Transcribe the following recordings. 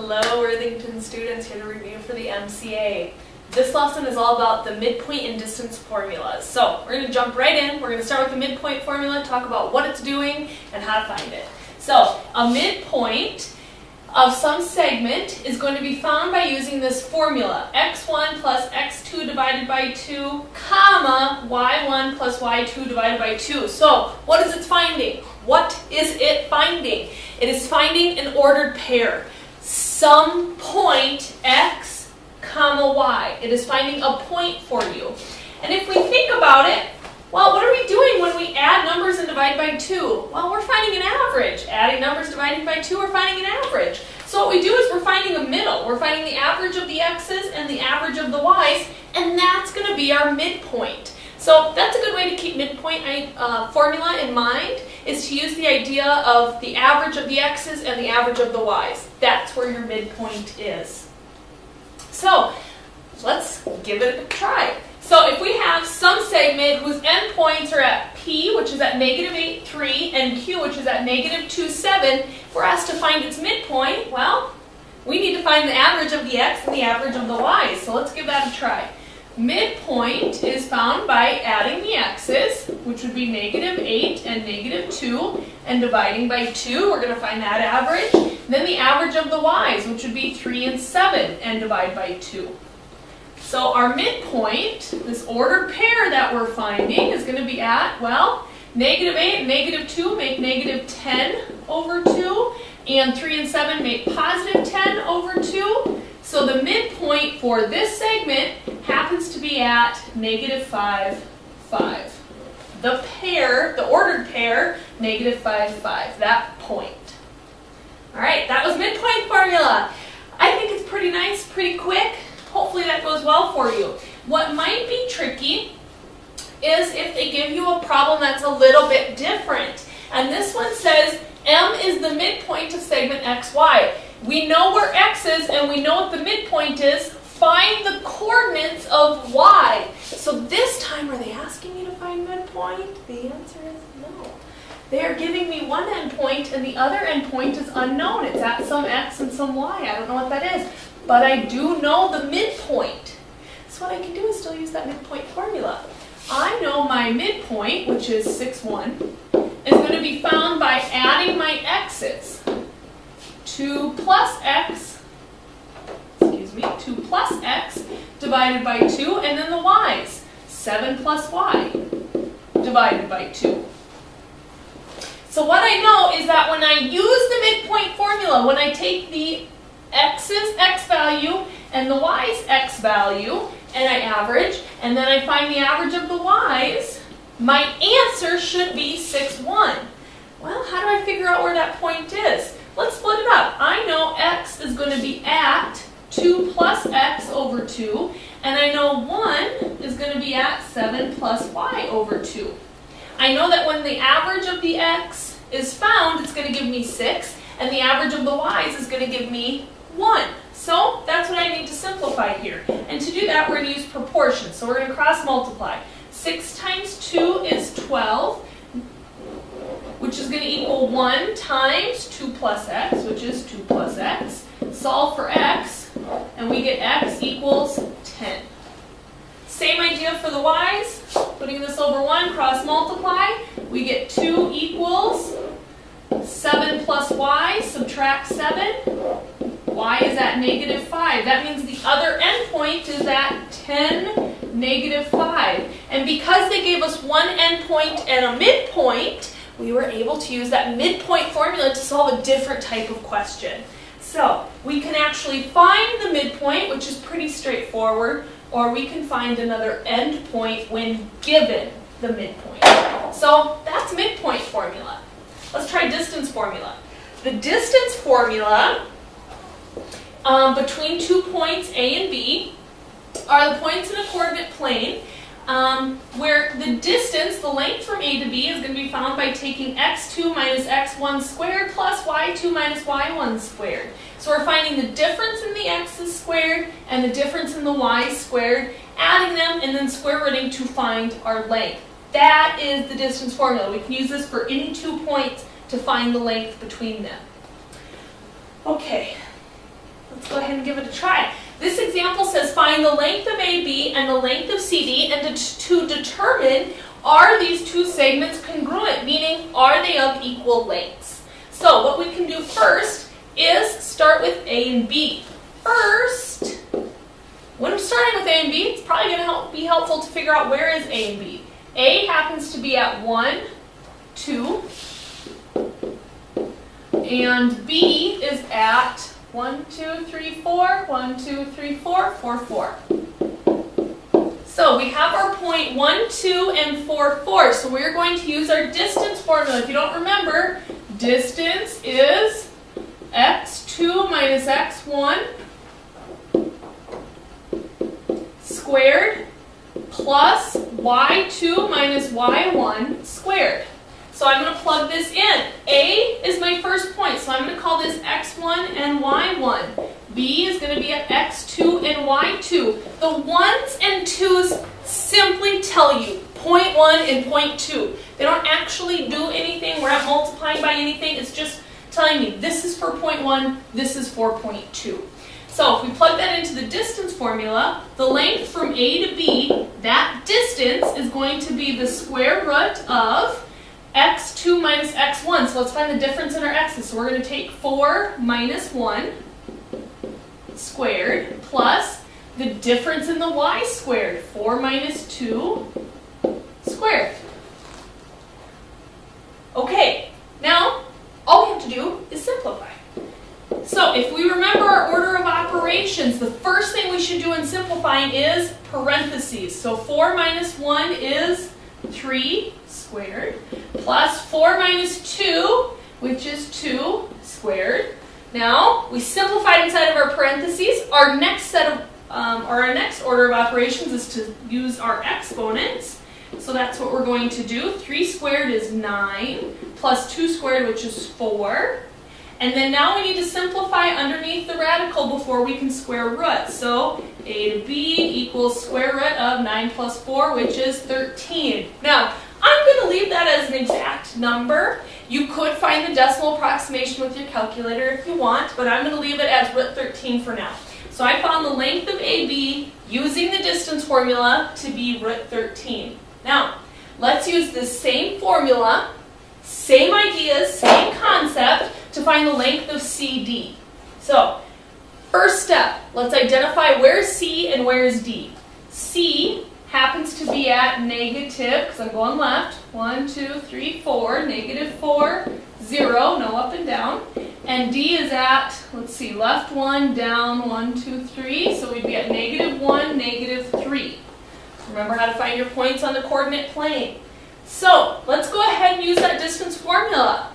Hello Worthington students, here to review for the MCA. This lesson is all about the midpoint and distance formulas. So we're going to jump right in. We're going to start with the midpoint formula, talk about what it's doing and how to find it. So a midpoint of some segment is going to be found by using this formula, x1 plus x2 divided by 2, comma, y1 plus y2 divided by 2. So what is it finding? What is it finding? It is finding an ordered pair. Some point x, comma, y. It is finding a point for you. And if we think about it, well, what are we doing when we add numbers and divide by 2? Well, we're finding an average. Adding numbers dividing by 2, we're finding an average. So what we do is we're finding a middle. We're finding the average of the x's and the average of the y's, and that's going to be our midpoint. So that's a good way to keep midpoint formula in mind, is to use the idea of the average of the x's and the average of the y's. That's where your midpoint is. So let's give it a try. So if we have some segment whose endpoints are at P, which is at -8, 3, and Q, which is at -2, 7, if we're asked to find its midpoint, well, we need to find the average of the x and the average of the y. So let's give that a try. Midpoint is found by adding the x's, which would be -8 and -2, and dividing by 2. We're going to find that average. Then the average of the y's, which would be 3 and 7, and divide by 2. So our midpoint, this ordered pair that we're finding, is going to be at, well, -8 and -2 make -10 over 2, and 3 and 7 make +10 over 2. So the midpoint for this segment happens to be at -5, 5. The pair, the ordered pair, -5, 5, that point. All right, that was midpoint formula. I think it's pretty nice, pretty quick. Hopefully that goes well for you. What might be tricky is if they give you a problem that's a little bit different. And this one says M is the midpoint of segment XY. We know where X is and we know what the midpoint is. Find the coordinates of Y. So this time, are they asking me to find midpoint? The answer is no. They are giving me one endpoint and the other endpoint is unknown. It's at some X and some Y. I don't know what that is. But I do know the midpoint. So what I can do is still use that midpoint formula. I know my midpoint, which is 6, 1, is going to be found by adding my x's. 2 plus x, 2 plus x divided by 2, and then the y's. 7 plus y divided by 2. So what I know is that when I use the midpoint formula, when I take the x's x value and the y's x value, and I average, and then I find the average of the y's, my answer should be 6, 1. Well, how do I figure out where that point is? Let's split it up. I know x is going to be at 2 plus x over 2, and I know 1 is going to be at 7 plus y over 2. I know that when the average of the x is found, it's going to give me 6, and the average of the y's is going to give me 1. So that's what I need to simplify here. And to do that, we're going to use proportions. So we're going to cross multiply. 6 times 2 is 12, which is going to equal 1 times 2 plus x, which is 2 plus x. Solve for x, and we get x equals 10. Same idea for the y's. Putting this over 1, cross multiply. We get 2 equals 7 plus y, subtract 7. Y is at -5. That means the other endpoint is at 10, -5. And because they gave us one endpoint and a midpoint, we were able to use that midpoint formula to solve a different type of question. So we can actually find the midpoint, which is pretty straightforward, or we can find another endpoint when given the midpoint. So that's midpoint formula. Let's try distance formula. The distance formula between 2 points A and B are the points in a coordinate plane where the distance, the length from A to B, is going to be found by taking x2 minus x1 squared plus y2 minus y1 squared. So we're finding the difference in the x's squared and the difference in the y's squared, adding them, and then square rooting to find our length. That is the distance formula. We can use this for any 2 points to find the length between them. Okay, Let's go ahead and give it a try. This example says find the length of AB and the length of CD, and to determine are these two segments congruent, meaning are they of equal lengths. So what we can do first is start with A and B. First, when I'm starting with A and B, it's probably going to be helpful to figure out where is A and B. A happens to be at 1, 2, and B is at 1, 2, 3, 4, 1, 2, 3, 4, 4, 4. So we have our point 1, 2, and 4, 4. So we're going to use our distance formula. If you don't remember, distance is x2 minus x1 squared plus y2 minus y1 squared. So I'm going to plug this in. A is my first point, so I'm going to call this x1 and y1. B is going to be at x2 and y2. The 1's and 2's simply tell you point 1 and point 2. They don't actually do anything. We're not multiplying by anything. It's just telling me this is for point 1, this is for point 2. So if we plug that into the distance formula, the length from A to B, that distance is going to be the square root of x2 minus x1. So let's find the difference in our x's. So we're going to take 4 minus 1 squared plus the difference in the y squared, 4 minus 2 squared. Okay, now all we have to do is simplify. So if we remember our order of operations, the first thing we should do in simplifying is parentheses. So 4 minus 1 is 3 squared plus 4 minus 2, which is 2 squared. Now we simplified inside of our parentheses. Our next set of our next order of operations is to use our exponents. So that's what we're going to do. 3 squared is 9 plus 2 squared, which is 4. And then now we need to simplify underneath the radical before we can square root. So A to B equals square root of 9 plus 4, which is 13. Now, I'm going to leave that as an exact number. You could find the decimal approximation with your calculator if you want, but I'm going to leave it as root 13 for now. So I found the length of AB using the distance formula to be root 13. Now, let's use this same formula, same ideas, same concept, to find the length of CD. So, first step, let's identify where's C and where's D. C happens to be at negative, because I'm going left, 1, 2, 3, 4, negative 4, 0, no up and down. And D is at, let's see, left 1, down 1, 2, 3, so we'd be at negative 1, negative 3. Remember how to find your points on the coordinate plane. So, let's go ahead and use that distance formula.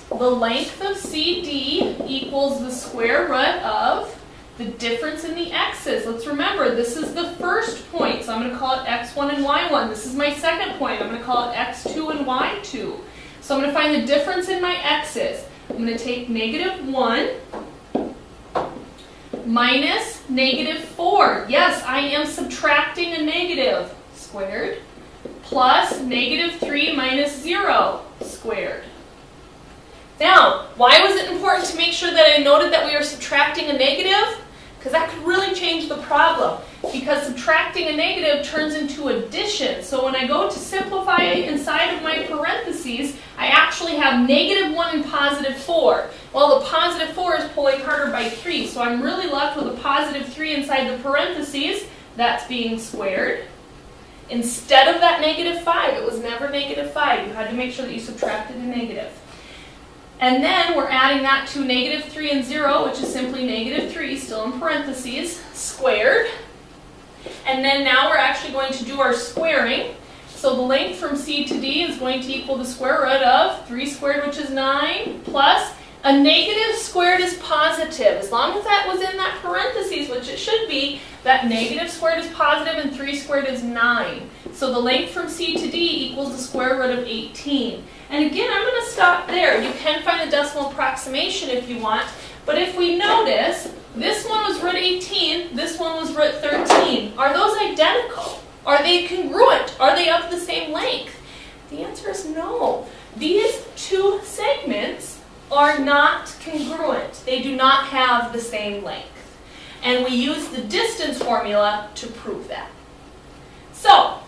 The length of CD equals the square root of the difference in the x's. Let's remember, this is the first point, so I'm going to call it x1 and y1. This is my second point. I'm going to call it x2 and y2. So I'm going to find the difference in my x's. I'm going to take negative 1 minus negative 4. Yes, I am subtracting a negative squared plus negative 3 minus 0 squared. Now, why was it important to make sure that I noted that we are subtracting a negative? Because that could really change the problem. Because subtracting a negative turns into addition. So when I go to simplify inside of my parentheses, I actually have negative 1 and positive 4. Well, the positive 4 is pulling harder by 3. So I'm really left with a positive 3 inside the parentheses. That's being squared. Instead of that negative 5, it was never negative 5. You had to make sure that you subtracted a negative. And then we're adding that to negative 3 and 0, which is simply negative 3, still in parentheses, squared. And then now we're actually going to do our squaring. So the length from C to D is going to equal the square root of 3 squared, which is 9, plus a negative squared is positive. As long as that was in that parentheses, which it should be, that negative squared is positive and 3 squared is 9. So the length from C to D equals the square root of 18. And again, I'm going to stop there. You can find the decimal approximation if you want, but if we notice, this one was root 18, this one was root 13. Are those identical? Are they congruent? Are they of the same length? The answer is no. These two segments are not congruent. they do not have the same length. And we use the distance formula to prove that. So,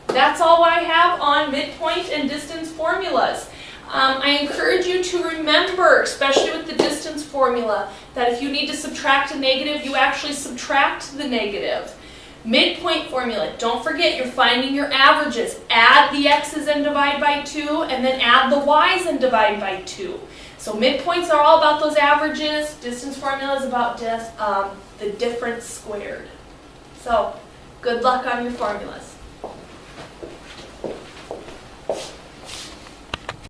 that's all I have on midpoint and distance formulas. I encourage you to remember, especially with the distance formula, that if you need to subtract a negative, you actually subtract the negative. Midpoint formula, don't forget you're finding your averages. Add the x's and divide by 2, and then add the y's and divide by 2. So midpoints are all about those averages. Distance formula is about the difference squared. So, good luck on your formulas.